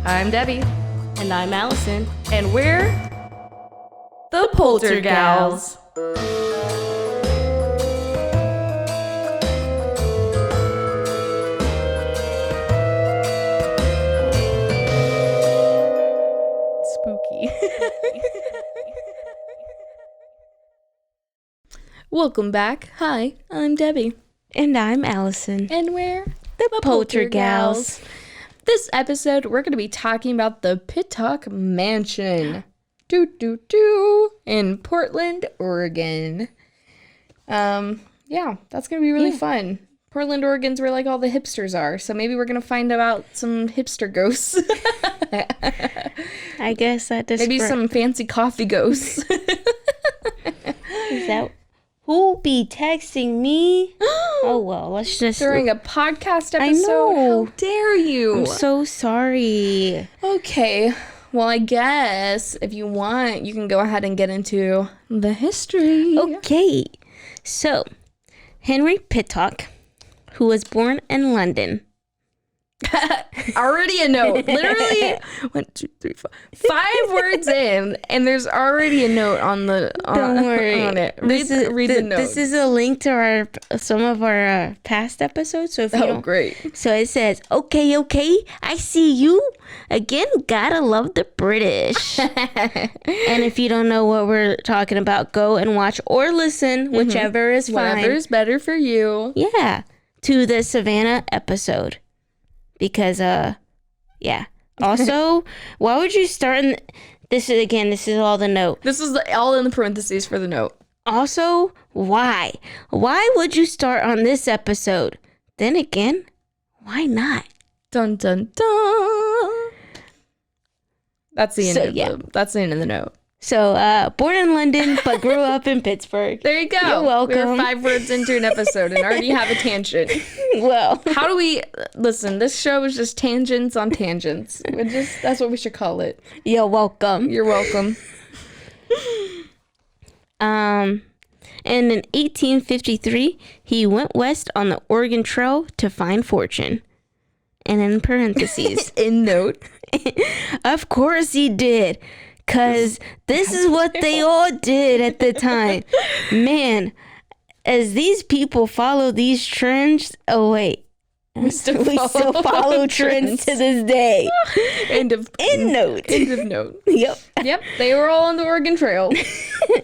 I'm Debbie. And I'm Allison. And we're the Poltergals. Spooky. Welcome back. Hi, I'm Debbie. And I'm Allison. And we're the Poltergals. This episode, we're going to be talking about the Pittock Mansion. In Portland, Oregon. Yeah, that's going to be really fun. Portland, Oregon's where like all the hipsters are. So maybe we're going to find about some hipster ghosts. I guess that maybe some fancy coffee ghosts. Is that who'll be texting me? Oh well, let's just during a podcast episode. I know. How dare you? I'm so sorry. Okay. Well, I guess if you want, you can go ahead and get into the history. Okay. So, Henry Pittock, who was born in London. Already a note. Literally 1, 2, 3, 4, 5 words in, and there's already a note on the. Don't worry. On it. Read the note. This is a link to some of our past episodes. So if you don't, great. So it says, okay, I see you again. Gotta love the British. And if you don't know what we're talking about, go and watch or listen, whichever is fine. Whatever's better for you. Yeah, to the Savannah episode. Because, yeah. Also, why would you start in... This is all the note. This is all in the parentheses for the note. Also, why? Why would you start on this episode? Then again, why not? Dun, dun, dun. That's the end of the note. So, born in London, but grew up in Pittsburgh. There you go. You're welcome. We're 5 words into an episode and already have a tangent. Well. How do we... Listen, this show is just tangents on tangents. That's what we should call it. You're welcome. You're welcome. And in 1853, he went west on the Oregon Trail to find fortune. And in parentheses. In note. Of course he did. Because this is what they all did at the time. Man, as these people follow these trends... Oh, wait. We still follow trends to this day. End note. End of note. Yep. They were all on the Oregon Trail.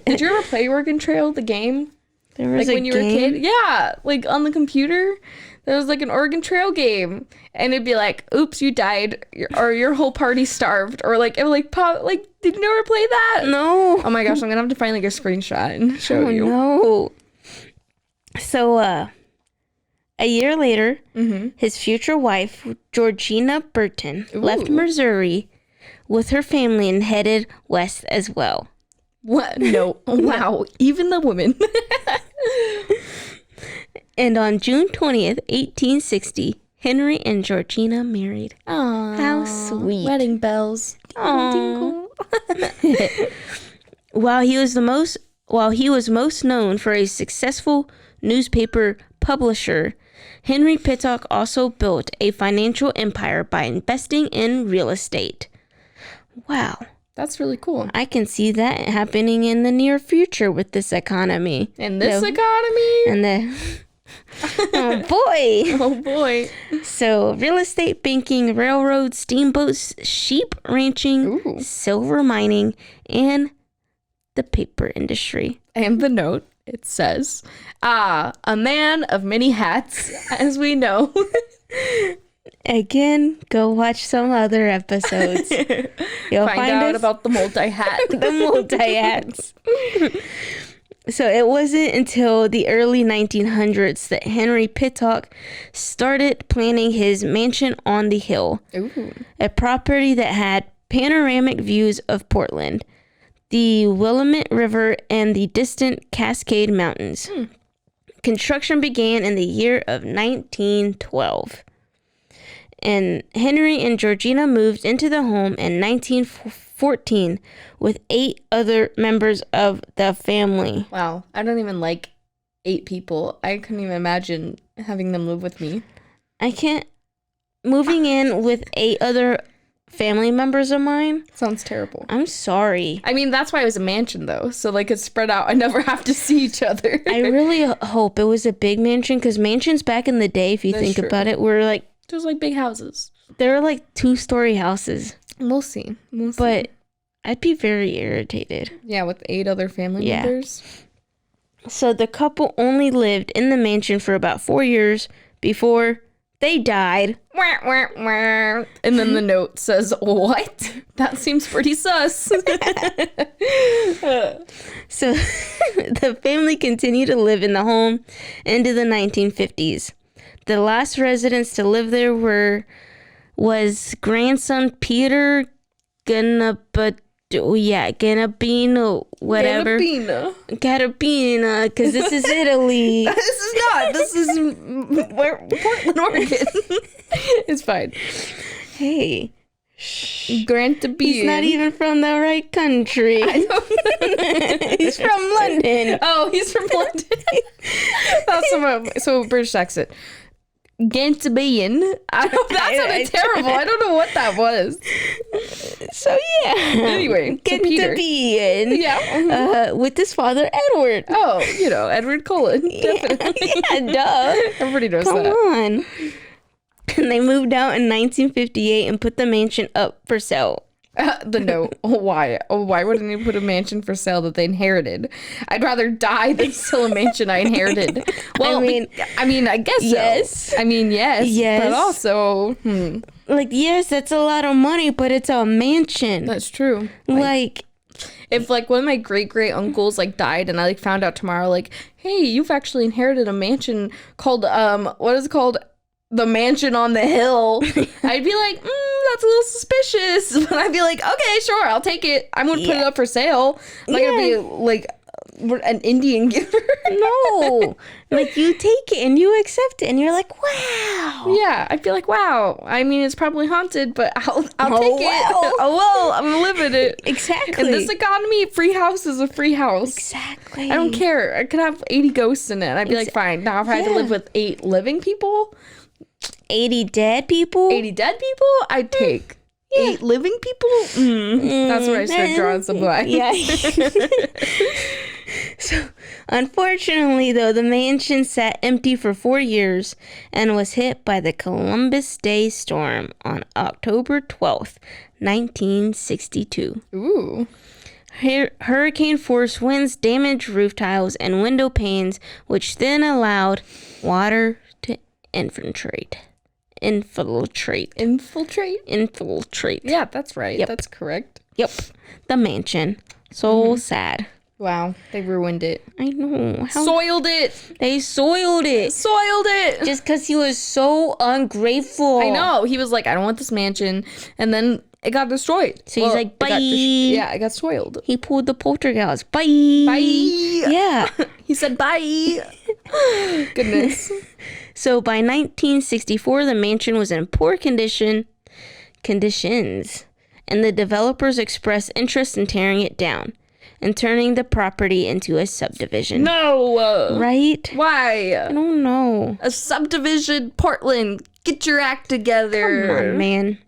Did you ever play Oregon Trail, the game? There was when you were a kid? Yeah. Like on the computer. There was like an Oregon Trail game, and it'd be like, "Oops, you died," or "Your whole party starved," or like it would like pop. Like, did you ever play that? No. Oh my gosh, I'm gonna have to find like a screenshot and show you. No. So, a year later, his future wife Georgina Burton left Missouri with her family and headed west as well. What? No. Wow. Even the women. And on June 20th, 1860, Henry and Georgina married. Aww. How sweet. Wedding bells. Aww. While he was most known for a successful newspaper publisher, Henry Pittock also built a financial empire by investing in real estate. Wow. That's really cool. I can see that happening in the near future with this economy. In this economy? And the... Oh boy. So real estate, banking, railroads, steamboats, sheep ranching, silver mining, and the paper industry. And the note, it says, a man of many hats, as we know. Again, go watch some other episodes. You'll find out about the multi-hat. The multi-hats. So it wasn't until the early 1900s that Henry Pittock started planning his mansion on the hill, a property that had panoramic views of Portland, the Willamette River, and the distant Cascade Mountains. Construction began in the year of 1912. And Henry and Georgina moved into the home in 1914 with 8 other members of the family. Wow. I don't even like 8 people. I couldn't even imagine having them live with me. I can't. Moving in with 8 other family members of mine. Sounds terrible. I'm sorry. I mean, that's why it was a mansion, though. So, like, it's spread out. I never have to see each other. I really hope it was a big mansion, because mansions back in the day, if you think about it, were like... There's, like, big houses. They were, like, 2-story houses. We'll see. But I'd be very irritated. Yeah, with 8 other family members. So the couple only lived in the mansion for about 4 years before they died. And then the note says, what? That seems pretty sus. So the family continued to live in the home into the 1950s. The last residents to live there was grandson Peter Ganabino, whatever. Ganabino, because this is Italy. This is not. This is Portland, Oregon. It's fine. Hey. Grantabine. He's not even from the right country. He's from London. Oh, he's from London. That's so British accent. Gantabine. That sounded terrible. I don't know what that was. So yeah. Anyway, Gantabine. Yeah. With his father Edward. Oh, Edward Cullen. Definitely. Yeah, duh. Everybody knows Come that. on. And they moved out in 1958 and put the mansion up for sale. The note. Why? Why wouldn't you put a mansion for sale that they inherited? I'd rather die than sell a mansion I inherited. Well, I mean, I guess yes. So. I mean, yes. But also, like, yes, that's a lot of money, but it's a mansion. That's true. Like, if like one of my great uncles like died and I like found out tomorrow, like, hey, you've actually inherited a mansion called what is it called? The Mansion on the Hill. I'd be like, that's a little suspicious. But I'd be like, okay, sure, I'll take it. I'm gonna put it up for sale. I'm not gonna be like an Indian giver. No, like you take it and you accept it and you're like, wow. Yeah, I'd be like, wow. I mean, it's probably haunted, but I'll take it. Oh well, I'm gonna live in it. Exactly. In this economy, a free house is a free house. Exactly. I don't care. I could have 80 ghosts in it. And I'd be like, fine. Now if I had to live with 8 living people, 80 dead people? 80 dead people, I'd take. 8 living people? That's where I start drawing some lines. Yeah. So, unfortunately, though, the mansion sat empty for 4 years and was hit by the Columbus Day storm on October 12th, 1962. Ooh. Hurricane force winds damaged roof tiles and window panes, which then allowed water to infiltrate. Yeah, that's right. Yep. That's correct. Yep. The mansion. So sad. Wow, they ruined it. I know. Soiled it. They soiled it. Just because he was so ungrateful. I know. He was like, I don't want this mansion. And then it got destroyed. So he's like, bye. It got soiled. He pulled the poltergeist. Bye. Bye. Yeah. He said, bye. Goodness. So by 1964, the mansion was in poor conditions, and the developers expressed interest in tearing it down and turning the property into a subdivision. No. Right? Why? I don't know. A subdivision, Portland. Get your act together. Come on, man.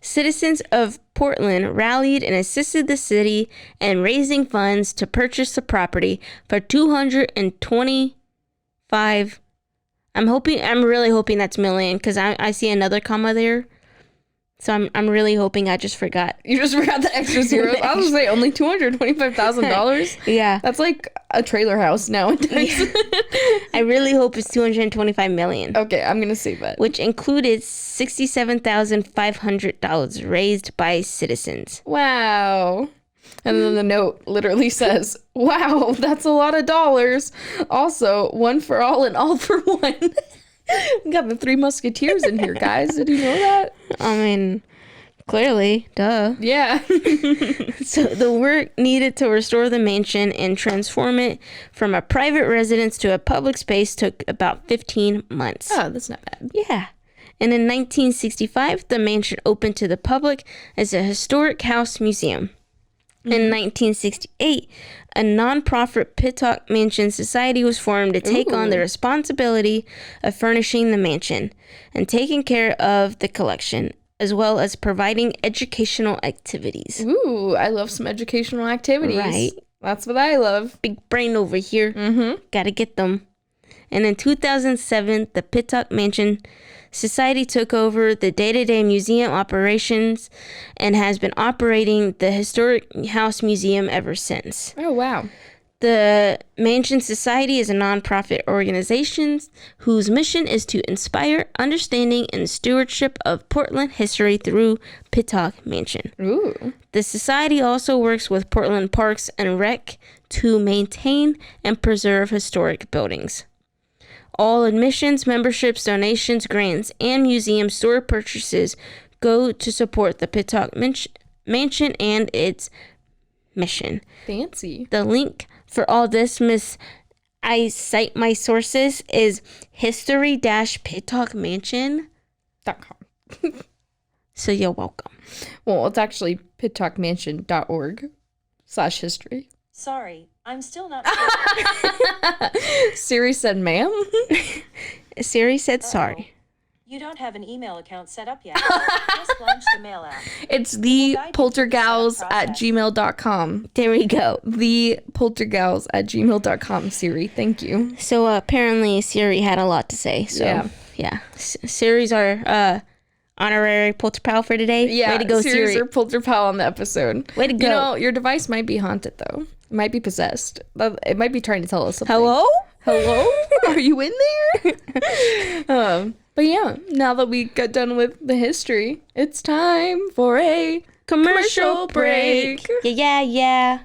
Citizens of Portland rallied and assisted the city in raising funds to purchase the property for $225. I'm really hoping that's million, because I see another comma there. So I'm really hoping I just forgot. You just forgot the extra zeros. I was gonna say only $225,000. Yeah. That's like a trailer house nowadays. I really hope it's 225 million. Okay, I'm gonna say that. Which included $67,500 raised by citizens. Wow. And then the note literally says, wow, that's a lot of dollars. Also, one for all and all for one. We got the 3 Musketeers in here, guys. Did you know that? I mean, clearly, duh. Yeah. So the work needed to restore the mansion and transform it from a private residence to a public space took about 15 months. Oh, that's not bad. Yeah. And in 1965, the mansion opened to the public as a historic house museum. In 1968, a non-profit Pittock Mansion Society was formed to take on the responsibility of furnishing the mansion and taking care of the collection, as well as providing educational activities. Ooh, I love some educational activities. Right. That's what I love. Big brain over here. Mm-hmm. Gotta get them. And in 2007, the Pittock Mansion Society took over the day-to-day museum operations and has been operating the Historic House Museum ever since. Oh, wow. The Mansion Society is a nonprofit organization whose mission is to inspire understanding and stewardship of Portland history through Pittock Mansion. Ooh. The society also works with Portland Parks and Rec to maintain and preserve historic buildings. All admissions, memberships, donations, grants, and museum store purchases go to support the Pittock Mansion and its mission. Fancy. The link for all this, I cite my sources, is history-pittockmansion.com. So you're welcome. Well, it's actually pittockmansion.org/history. Sorry, I'm still not sure. Siri said, ma'am? Siri said sorry. You don't have an email account set up yet. Just launch the mail app. It's the poltergals@gmail.com. There we go. The poltergals@gmail.com, Siri. Thank you. So apparently Siri had a lot to say. So yeah. Siri's our honorary polter pal for today. Yeah, way to go, Siri's Siri. our polter pal on the episode. Way to go. You know, your device might be haunted, though. It might be possessed. It might be trying to tell us something. Hello? Hello? Are you in there? But yeah, now that we got done with the history, it's time for a commercial break. Yeah.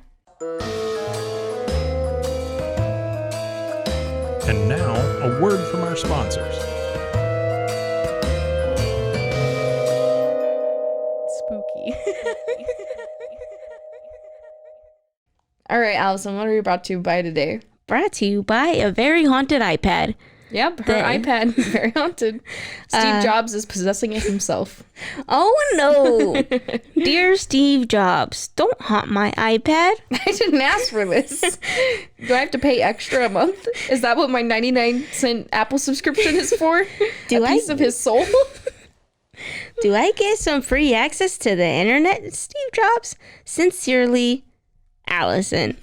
And now, a word from our sponsors. Spooky. All right, Allison, what are you about to buy today? Brought to you by a very haunted iPad. Yep, her iPad is very haunted. Steve Jobs is possessing it himself. Oh no. Dear Steve Jobs, don't haunt my iPad. I didn't ask for this. Do I have to pay extra a month? Is that what my 99-cent Apple subscription is for? Do a piece of his soul? Do I get some free access to the internet, Steve Jobs? Sincerely, Allison.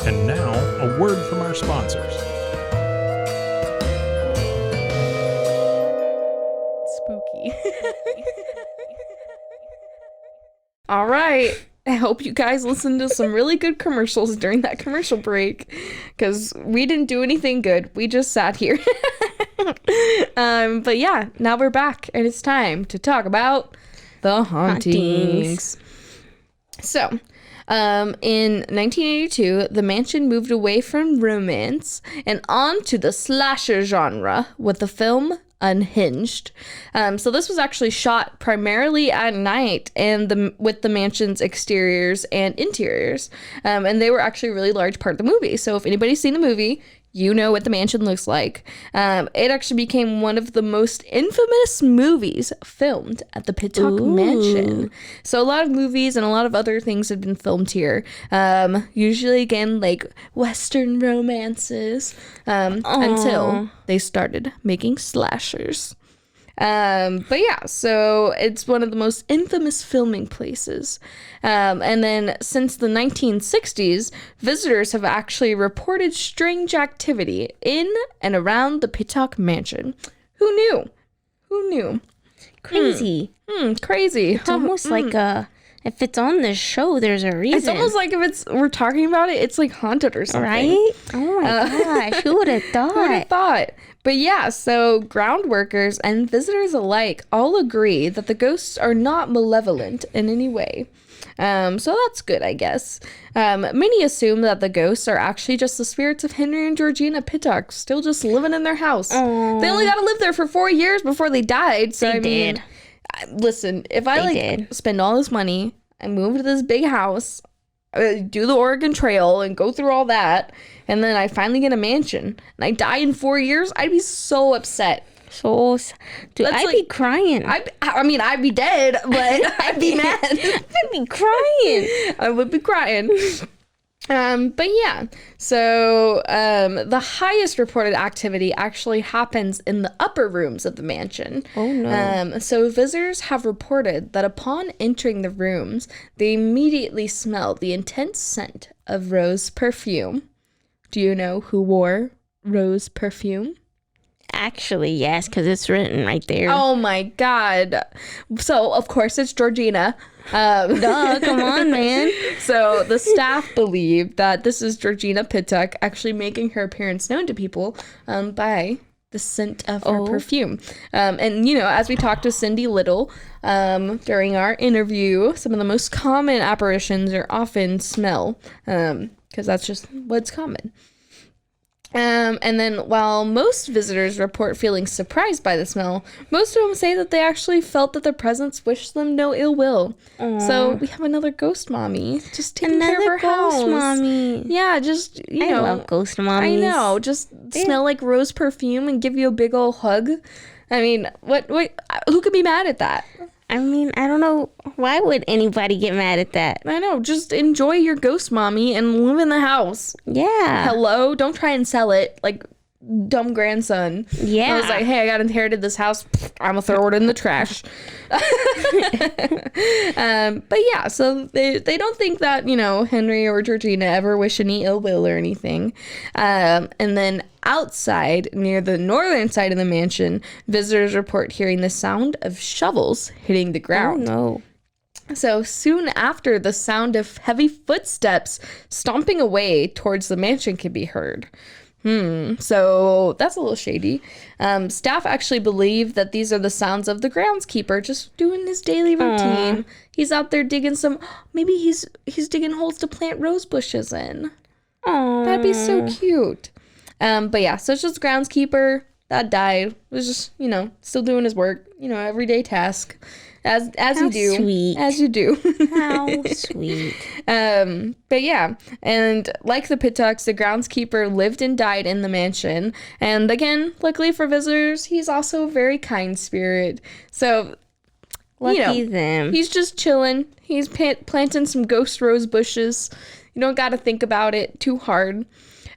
And now, a word from our sponsors. Spooky. All right. I hope you guys listened to some really good commercials during that commercial break, because we didn't do anything good. We just sat here. But yeah, now we're back, and it's time to talk about the hauntings. So, in 1982, the mansion moved away from romance and onto the slasher genre with the film Unhinged. So this was actually shot primarily at night and with the mansion's exteriors and interiors. And they were actually a really large part of the movie. So if anybody's seen the movie, you know what the mansion looks like. It actually became one of the most infamous movies filmed at the Pittock Mansion. So a lot of movies and a lot of other things have been filmed here. Usually, again, like Western romances, until they started making slashers. But yeah, so it's one of the most infamous filming places. And then since the 1960s, visitors have actually reported strange activity in and around the Pittock Mansion. Who knew? Crazy. Crazy. It's almost like if it's on the show, there's a reason. It's almost like if we're talking about it, it's like haunted or something. Right? Oh my gosh, who would have thought? Who would have thought? But yeah, so ground workers and visitors alike all agree that the ghosts are not malevolent in any way. So that's good, I guess. Many assume that the ghosts are actually just the spirits of Henry and Georgina Pittock, still just living in their house. Aww. They only got to live there for 4 years before they died. So They I mean, did. Listen, if I spend all this money and move to this big house, do the Oregon Trail and go through all that, and then I finally get a mansion and I die in 4 years, I'd be so upset. Dude, I'd be crying. I mean, I'd be dead, but I'd be mad. I'd be crying. I would be crying. But yeah, so the highest reported activity actually happens in the upper rooms of the mansion. Oh, no. So visitors have reported that upon entering the rooms, they immediately smell the intense scent of rose perfume. Do you know who wore rose perfume? Actually, yes, because it's written right there. Oh my God. So, of course, it's Georgina. Duh, come on, man. So the staff believe that this is Georgina Pittock actually making her appearance known to people by the scent of her perfume. And, you know, as we talked to Cindy Little during our interview, some of the most common apparitions are often smell, because that's just what's common. And then while most visitors report feeling surprised by the smell, most of them say that they actually felt that the presence wished them no ill will. Aww. So we have another ghost mommy just taking care of her house. Ghost mommy. Yeah, just, you know. I love ghost mommies. I know, just smell like rose perfume and give you a big old hug. I mean, what, who could be mad at that? I mean, I don't know. Why would anybody get mad at that? I know, just enjoy your ghost mommy and live in the house. Yeah. Hello? Don't try and sell it like dumb grandson. Yeah. I was like, hey, I got inherited this house. I'm gonna throw it in the trash. But yeah, so they don't think that, you know, Henry or Georgina ever wish any ill will or anything. And then outside, near the northern side of the mansion, visitors report hearing the sound of shovels hitting the ground. Oh, no. So soon after, the sound of heavy footsteps stomping away towards the mansion can be heard. So that's a little shady. Staff actually believe that these are the sounds of the groundskeeper just doing his daily routine. He's out there digging maybe he's digging holes to plant rose bushes in. Aww. That'd be so cute. But yeah, so it's just groundskeeper that died. Was just, you know, still doing his work, you know, everyday task. As you do. Sweet. As you do. How sweet. But yeah, and like the Pittocks, the groundskeeper lived and died in the mansion. And again, luckily for visitors, he's also a very kind spirit. So, Lucky you know, them. he's just chilling. He's planting some ghost rose bushes. You don't got to think about it too hard.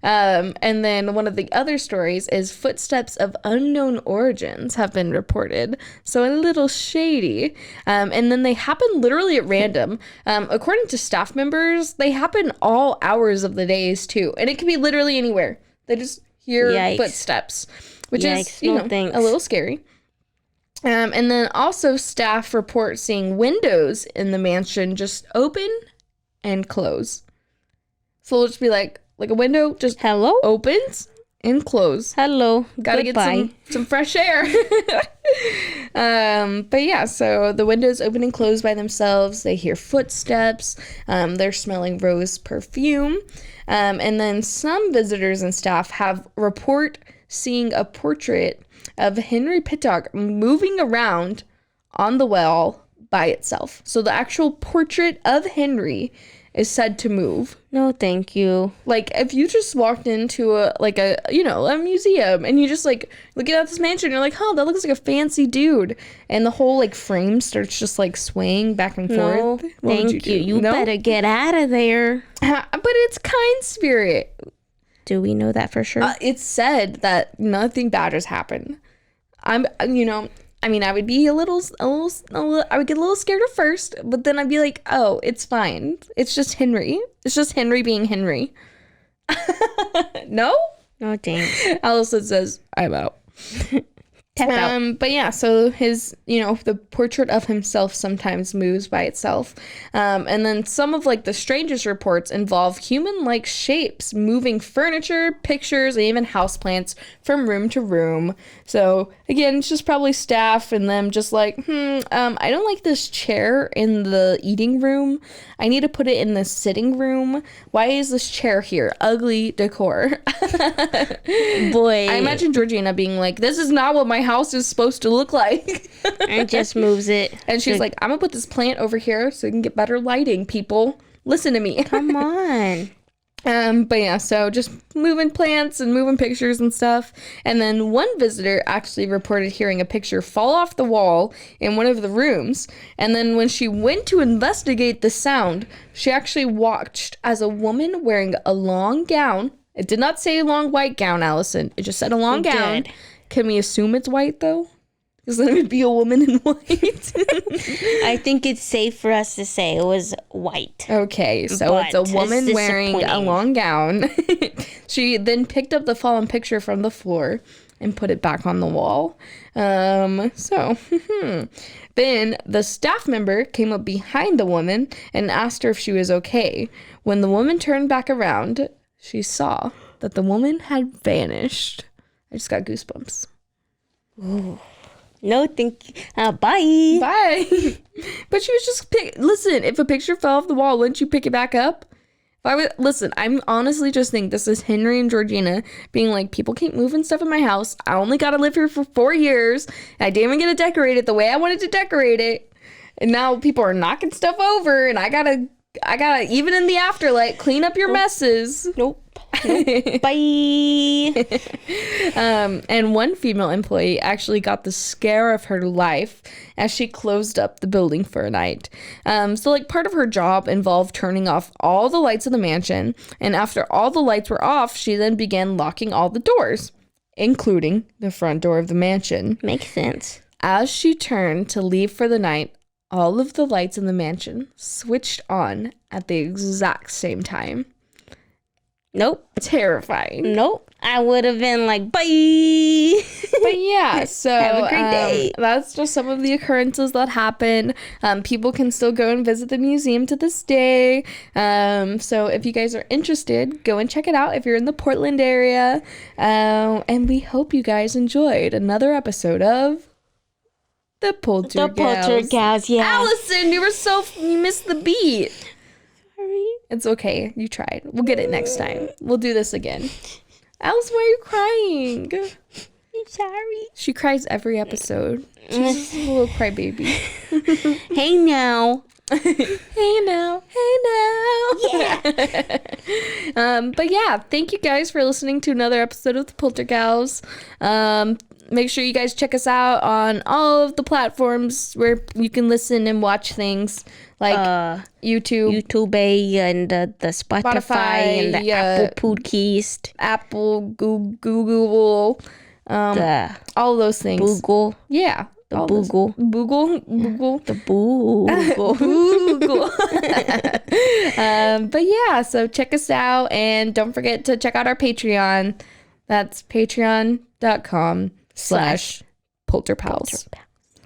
And then one of the other stories is footsteps of unknown origins have been reported. So a little shady. And then they happen literally at random. According to staff members, they happen all hours of the days too. And it can be literally anywhere. They just hear footsteps, which is, you know, a little scary. And then also staff report seeing windows in the mansion just open and close. So it'll just be like a window just opens and closes. Hello. Gotta Goodbye. get some fresh air. But yeah, so the windows open and close by themselves. They hear footsteps. They're smelling rose perfume. And then some visitors and staff have report seeing a portrait of Henry Pittock moving around on the wall by itself. So the actual portrait of Henry is said to move. No, thank you. Like, if you just walked into a museum and you just like looking at this mansion, you're like, oh, that looks like a fancy dude, and the whole like frame starts just like swaying back and forth. Thank you. You better get out of there. But it's kind spirit. Do we know that for sure? It's said that nothing bad has happened. I would be I would get a little scared at first, but then I'd be like, oh, it's fine. It's just Henry. It's just Henry being Henry. No? No, thanks. Allison says, I'm out. But yeah, so his, the portrait of himself sometimes moves by itself. And then some of like the strangest reports involve human-like shapes moving furniture, pictures, and even houseplants from room to room. So again, it's just probably staff and them just like, I don't like this chair in the eating room. I need to put it in the sitting room. Why is this chair here? Ugly decor. Boy. I imagine Georgina being like, this is not what my house is supposed to look like. And just moves it. And she's like, I'm gonna put this plant over here so you can get better lighting, people. Listen to me. Come on. But yeah, so just moving plants and moving pictures and stuff. And then one visitor actually reported hearing a picture fall off the wall in one of the rooms. And then when she went to investigate the sound, she actually watched as a woman wearing a long gown. It did not say long white gown, Allison. It just said a long gown. did. Can we assume it's white though? Because then it would be a woman in white. I think it's safe for us to say it was white. Okay, so But it's a woman it's wearing a disappointing. long gown. She then picked up the fallen picture from the floor and put it back on the wall. Then the staff member came up behind the woman and asked her if she was okay. When the woman turned back around, she saw that the woman had vanished. I just got goosebumps. No, thank you. Bye. Bye. But she was just listen, if a picture fell off the wall, wouldn't you pick it back up? Listen, I'm honestly just think this is Henry and Georgina being like, people keep moving stuff in my house. I only got to live here for 4 years. I didn't even get to decorate it the way I wanted to decorate it. And now people are knocking stuff over and I gotta even in the afterlife clean up your messes. Nope. Bye. And one female employee actually got the scare of her life as she closed up the building for a night. So like part of her job involved turning off all the lights in the mansion. And after all the lights were off, she then began locking all the doors, including the front door of the mansion. Makes sense. As she turned to leave for the night, all of the lights in the mansion switched on at the exact same time. Nope. Terrifying. Nope. I would have been like, bye. But yeah, so Have a great day. That's just some of the occurrences that happen. People can still go and visit the museum to this day. So if you guys are interested, go and check it out if you're in the Portland area. And we hope you guys enjoyed another episode of The Poltergals. The Poltergals, yeah. Allison, you missed the beat. Sorry. It's okay. You tried. We'll get it next time. We'll do this again. Allison, why are you crying? I'm sorry. She cries every episode. She's a little crybaby. Hey now. Hey now. Yeah. But yeah, thank you guys for listening to another episode of the Poltergals. Make sure you guys check us out on all of the platforms where you can listen and watch things like YouTube, and the Spotify, and the Apple Podcast, Apple, Google, all those things. Google, Yeah. the Google, Google. the Google. Google. But yeah, so check us out and don't forget to check out our Patreon. That's patreon.com/polterpals.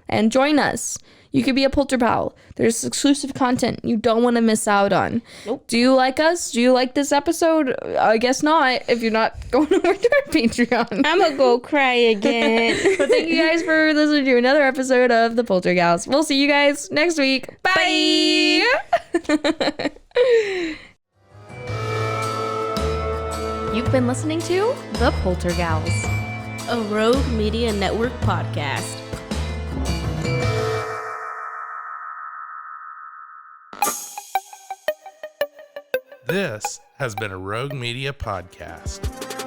And join us. You could be a polterpal. There's exclusive content you don't want to miss out on. Nope. Do you like us? Do you like this episode? I guess not, if you're not going over to our Patreon. I'm gonna go cry again. But thank you guys for listening to another episode of The Poltergals. We'll see you guys next week. Bye! You've been listening to The Poltergals. A Rogue Media Network podcast. This has been a Rogue Media podcast.